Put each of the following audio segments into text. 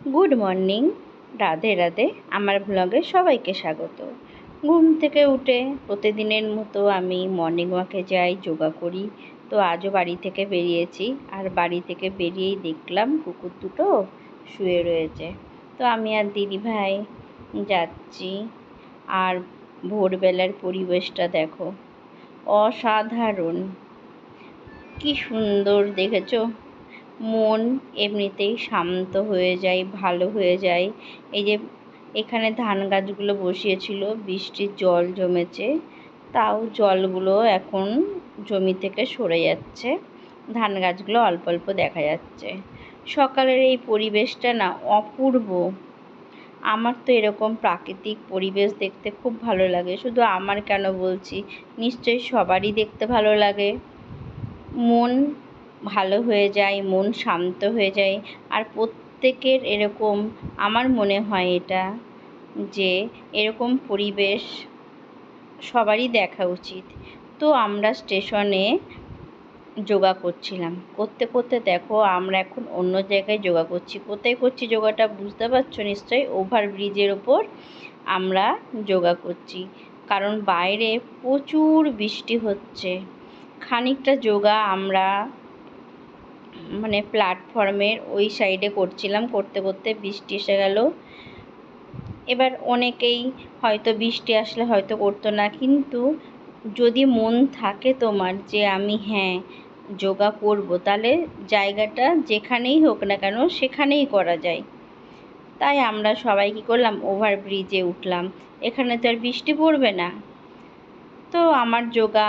Good morning, Radhe Radhe. আমার ব্লগে সবাইকে স্বাগত। ঘুম থেকে উঠে প্রতিদিনের মতো আমি মর্নিং ওয়াকে যাই, যোগা করি। তো আজও বাড়ি থেকে বেরিয়েছি, আর বাড়ি থেকে বেরিয়েই দেখলাম কুকুর দুটো শুয়ে রয়েছে। তো আমি আর দিদিভাই যাচ্ছি। আর ভোরবেলার পরিবেশটা দেখো, অসাধারণ, কি সুন্দর দেখেছো। মন এমনিতেই শান্ত হয়ে যায়, ভালো হয়ে যায়। এই যে এখানে ধান গাছগুলো বসিয়েছিল, বৃষ্টির জল জমেছে, তাও জলগুলো এখন জমি থেকে সরে যাচ্ছে, ধান গাছগুলো অল্প অল্প দেখা যাচ্ছে। সকালের এই পরিবেশটা না অপূর্ব। আমার তো এরকম প্রাকৃতিক পরিবেশ দেখতে খুব ভালো লাগে। শুধু আমার কেন বলছি, নিশ্চয়ই সবারই দেখতে ভালো লাগে। মন ভালো হয়ে যায়, মন শান্ত হয়ে যায়। আর প্রত্যেকের এরকম, আমার মনে হয় এটা, যে এরকম পরিবেশ সবারই দেখা উচিত। তো আমরা স্টেশনে যোগা করছিলাম, করতে করতে দেখো আমরা এখন অন্য জায়গায় যোগা করছি। কোথায় করছি যোগাটা বুঝতে পারছো নিশ্চয়ই, ওভারব্রিজের ওপর আমরা যোগা করছি। কারণ বাইরে প্রচুর বৃষ্টি হচ্ছে। খানিকটা যোগা আমরা প্ল্যাটফর্মের ওই সাইডে করছিলাম, করতে করতে বৃষ্টি এসে গেল। এবার অনেকেই হয়তো বৃষ্টি আসলে হয়তো করতো না, কিন্তু যদি মন থাকে তোমার যে আমি যোগা করব, তাহলে জায়গাটা যেখানেই হোক না কেন সেখানেই করা যায়। তাই আমরা সবাই কী করলাম, ওভারব্রিজে উঠলাম। এখানে তো আর বৃষ্টি পড়বে না। তো আমার যোগা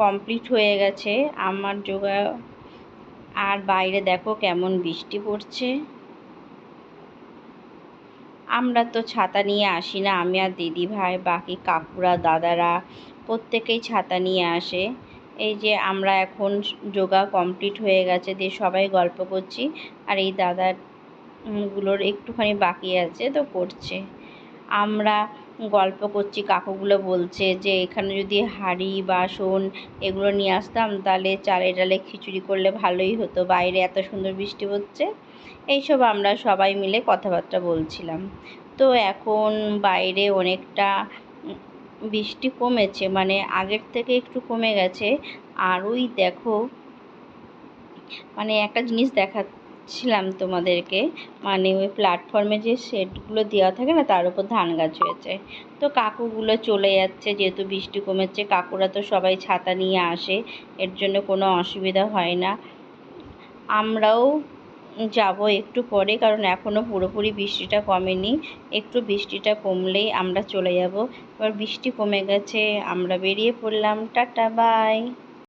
কমপ্লিট হয়ে গেছে, আমার যোগা। আর বাইরে দেখো কেমন বৃষ্টি পড়ছে। আমরা তো ছাতা নিয়ে আসি না, আমি আর দিদিভাই, বাকি কাকুরা দাদারা প্রত্যেকেই ছাতা নিয়ে আসে। এই যে আমরা এখন যোগা কমপ্লিট হয়ে গেছে, দিয়ে সবাই গল্প করছি। আর এই দাদাগুলোর একটুখানি বাকি আছে, তো করছে। আমরা গল্প করছি, কাকুগুলো বলছে যে এখানে যদি হাঁড়ি বাসন এগুলো নিয়ে আসতাম, তাহলে চালে ডালে খিচুড়ি করলে ভালোই হতো, বাইরে এত সুন্দর বৃষ্টি হচ্ছে। এইসব আমরা সবাই মিলে কথাবার্তা বলছিলাম। তো এখন বাইরে অনেকটা বৃষ্টি কমেছে, আগের থেকে একটু কমে গেছে। আর ওই দেখো, একটা জিনিস দেখাচ্ছিলাম তোমাদেরকে, ওই প্ল্যাটফর্মে যে শেডগুলো দেওয়া থাকে না, তার উপর ধান গাছ হয়েছে। তো কাকুগুলো চলে যাচ্ছে, যেহেতু বৃষ্টি কমেছে। কাকুরা তো সবাই ছাতা নিয়ে আসে, এর জন্য কোনো অসুবিধা হয় না। আমরাও যাব একটু পরে, কারণ এখনও পুরোপুরি বৃষ্টিটা কমেনি। একটু বৃষ্টিটা কমলেই আমরা চলে যাব। এবার বৃষ্টি কমে গেছে, আমরা বেরিয়ে পড়লাম। টাটা, বাই।